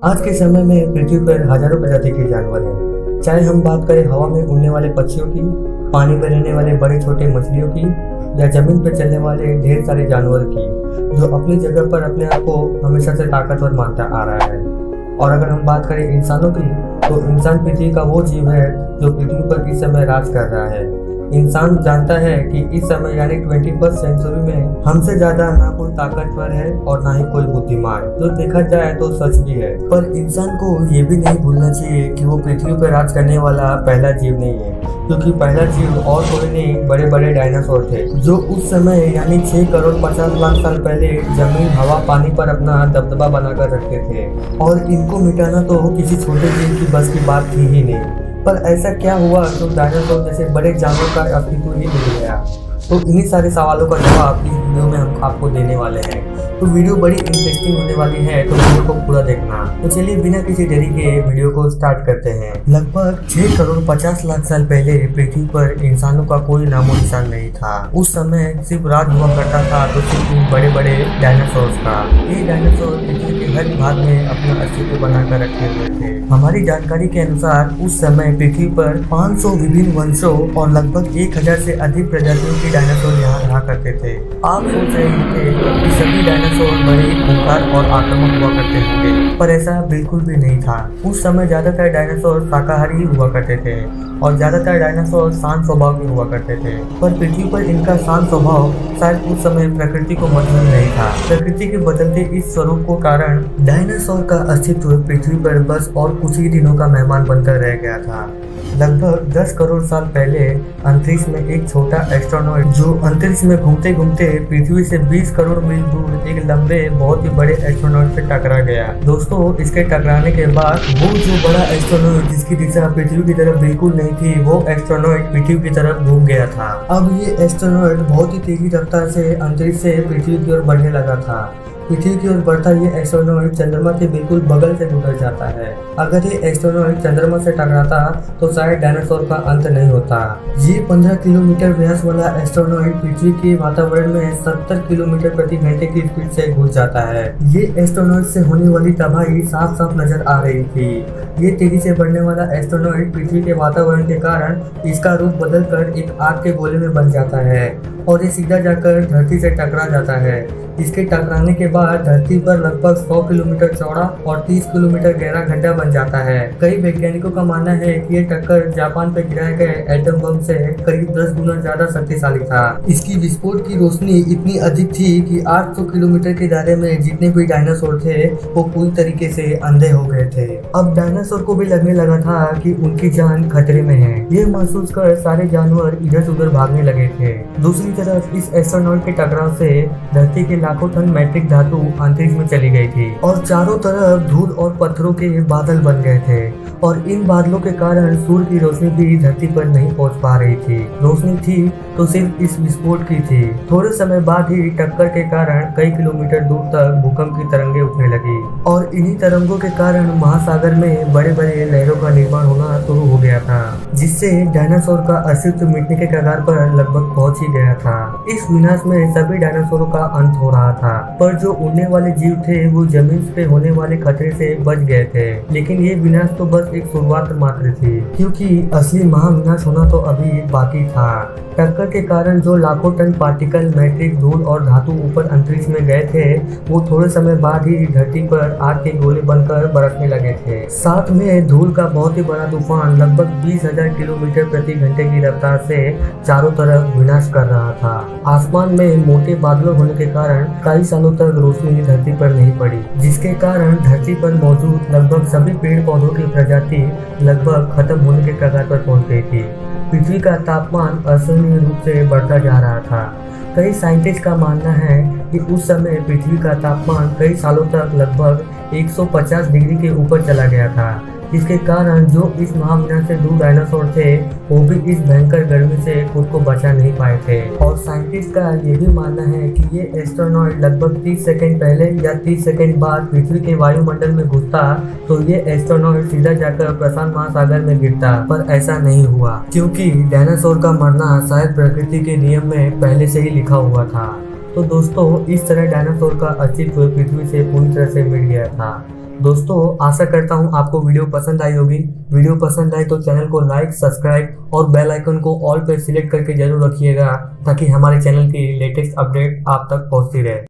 आज के समय में पृथ्वी पर हजारों प्रजाति के जानवर हैं। चाहे हम बात करें हवा में उड़ने वाले पक्षियों की, पानी में रहने वाले बड़े छोटे मछलियों की, या जमीन पर चलने वाले ढेर सारे जानवर की, जो अपनी जगह पर अपने आप को हमेशा से ताकतवर मानता आ रहा है। और अगर हम बात करें इंसानों की, तो इंसान पृथ्वी का वो जीव है जो पृथ्वी पर इस समय राज कर रहा है। इंसान जानता है कि इस समय यानी 21st सेंचुरी में हमसे ज्यादा ना कोई ताकतवर है और ना ही कोई बुद्धिमान, जो देखा जाए तो सच भी है। पर इंसान को ये भी नहीं भूलना चाहिए कि वो पृथ्वी पर राज करने वाला पहला जीव नहीं है, क्योंकि पहला जीव और कोई नहीं, बड़े बड़े डायनासोर थे, जो उस समय यानी 6 करोड़ 50 लाख साल पहले जमीन, हवा, पानी पर अपना दबदबा बनाकर रखते थे। और इनको मिटाना तो किसी छोटे जीव की बस की बात थी ही नहीं। पर ऐसा क्या हुआ जो डायनासोर जैसे बड़े जानवर का अस्तित्व ही मिल गया? तो इन्हीं सारे सवालों का जवाब इस वीडियो में हम आपको देने वाले हैं। तो वीडियो बड़ी इंटरेस्टिंग होने वाली है, तो वीडियो को पूरा देखना। तो चलिए बिना किसी देरी के वीडियो को स्टार्ट करते हैं। लगभग 6 करोड़ 50 लाख साल पहले पृथ्वी पर इंसानों का कोई नामो निशान नहीं था। उस समय सिर्फ राज हुआ करता था तो सिर्फ इन बड़े बड़े डायनासोर का। ये डायनासोर पृथ्वी के हर भाग में अपना अस्तित्व बनाकर रखे हुए थे। हमारी जानकारी के अनुसार उस समय पृथ्वी पर 500 विभिन्न वंशों और लगभग 1000 से अधिक प्रजातियों के डायनासोर यहाँ रहा करते थे। आप सोच रहे थे कि सभी डायनासोर बड़े खूंखार और आक्रामक हुआ करते होंगे, पर ऐसा बिल्कुल भी नहीं था। उस समय ज्यादातर डायनासोर शाकाहारी ही हुआ करते थे और ज्यादातर डायनासोर शांत स्वभाव के हुआ करते थे। पर पृथ्वी पर इनका शांत स्वभाव शायद उस समय प्रकृति को मंजूर नहीं था। प्रकृति के बदलते इस स्वरूप को कारण डायनासोर का अस्तित्व पृथ्वी पर बस और कुछ ही दिनों का मेहमान बनकर रह गया था। लगभग 10 करोड़ साल पहले अंतरिक्ष में एक छोटा एस्ट्रोनॉइड, जो अंतरिक्ष में घूमते घूमते पृथ्वी से 20 करोड़ मील दूर एक लंबे बहुत ही बड़े एस्ट्रोनॉइड से टकरा गया। दोस्तों, इसके टकराने के बाद वो जो बड़ा एस्ट्रोनॉइड जिसकी दिशा पृथ्वी की तरफ बिल्कुल नहीं थी, वो एस्ट्रोनॉइड पृथ्वी की तरफ घूम गया था। अब ये एस्ट्रोनॉइड बहुत ही तेजी रफ्तार से अंतरिक्ष से पृथ्वी की ओर बढ़ने लगा था। पृथ्वी की ओर बढ़ता ये एस्ट्रोनॉइड चंद्रमा के बिल्कुल बगल से गुजर जाता है। अगर ये एस्ट्रोनॉइड चंद्रमा से टकराता तो शायद डायनासोर का अंत नहीं होता। ये 15 किलोमीटर व्यास वाला एस्ट्रोनॉइड पृथ्वी के वातावरण में 70 किलोमीटर प्रति घंटे की स्पीड से घुस जाता है। ये एस्ट्रोनॉइड से होने वाली तबाही साफ साफ नजर आ रही थी। ये तेजी से बढ़ने वाला एस्ट्रोनॉइड पृथ्वी के वातावरण के कारण इसका रूप बदलकर एक आग के गोले में बन जाता है और ये सीधा जाकर धरती से टकरा जाता है। इसके टकराने के बाद धरती पर लगभग 100 किलोमीटर चौड़ा और 30 किलोमीटर गहरा गड्ढा बन जाता है। कई वैज्ञानिकों का मानना है कि ये टक्कर जापान पे गिराए गए एटम बम से करीब 10 गुना ज्यादा शक्तिशाली था। इसकी विस्फोट की रोशनी इतनी अधिक थी कि 800 किलोमीटर के दायरे में जितने भी डायनासोर थे वो पूरी तरीके से अंधे हो गए थे। अब डायनासोर को भी लगने लगा था कि उनकी जान खतरे में है। ये महसूस कर सारे जानवर इधर उधर भागने लगे थे। दूसरी तरफ इस एस्ट्रोनॉइड के टकराव से धरती के लाखों टन मैट्रिक धातु अंतरिक्ष में चली गई थी और चारों तरफ धूल और पत्थरों के बादल बन गए थे और इन बादलों के कारण सूर्य की रोशनी भी धरती पर नहीं पहुंच पा रही थी। रोशनी थी तो सिर्फ इस विस्फोट की थी। थोड़े समय बाद ही टक्कर के कारण कई किलोमीटर दूर तक भूकंप की तरंगें उठने लगी और इन्हीं तरंगों के कारण महासागर में बड़े बड़े लहरों का निर्माण होना शुरू हो गया था, जिससे डायनासोर का अस्तित्व मिटने के कगार पर लगभग पहुंच ही गया था। इस विनाश में सभी डायनासोरों का अंत हो रहा था, पर जो उड़ने वाले जीव थे वो जमीन पे होने वाले खतरे से बच गए थे। लेकिन ये विनाश तो बस एक शुरुआत मात्र थी, क्योंकि असली महाविनाश होना तो अभी बाकी था। टक्कर के कारण जो लाखों टन पार्टिकल, मैट्रिक, धूल और धातु ऊपर अंतरिक्ष में गए थे, वो थोड़े समय बाद ही धरती पर आग के गोले बनकर बरसने लगे थे। साथ में धूल का बहुत ही बड़ा तूफान लगभग 20,000 किलोमीटर प्रति घंटे की रफ्तार से चारों तरफ विनाश कर रहा था। आसमान में मोटे बादलों होने के कारण कई सालों तक रोशनी धरती पर नहीं पड़ी, जिसके कारण धरती पर मौजूद लगभग सभी पेड़ पौधों की प्रजाति लगभग खत्म होने के कगार पर पहुंच गई थी। पृथ्वी का तापमान असहनीय रूप से बढ़ता जा रहा था। कई साइंटिस्ट का मानना है कि उस समय पृथ्वी का तापमान कई सालों तक लगभग 150 डिग्री के ऊपर चला गया था, जिसके कारण जो इस महाविनाश से दूर डायनासोर थे वो भी इस भयंकर गर्मी से खुद को बचा नहीं पाए थे। और साइंटिस्ट का ये भी मानना है कि ये एस्ट्रोनॉइड लगभग 30 सेकंड पहले या 30 सेकंड बाद पृथ्वी के वायुमंडल में घुसता तो ये एस्ट्रोनॉइड सीधा जाकर प्रशांत महासागर में गिरता, पर ऐसा नहीं हुआ, क्योंकि डायनासोर का मरना शायद प्रकृति के नियम में पहले से ही लिखा हुआ था। तो दोस्तों, इस तरह डायनासोर का अस्तित्व पृथ्वी से पूरी तरह से मिट गया था। दोस्तों आशा करता हूँ आपको वीडियो पसंद आई होगी। वीडियो पसंद आए तो चैनल को लाइक, सब्सक्राइब और बेल आइकन को ऑल पे सिलेक्ट करके जरूर रखिएगा, ताकि हमारे चैनल की लेटेस्ट अपडेट आप तक पहुँचती रहे।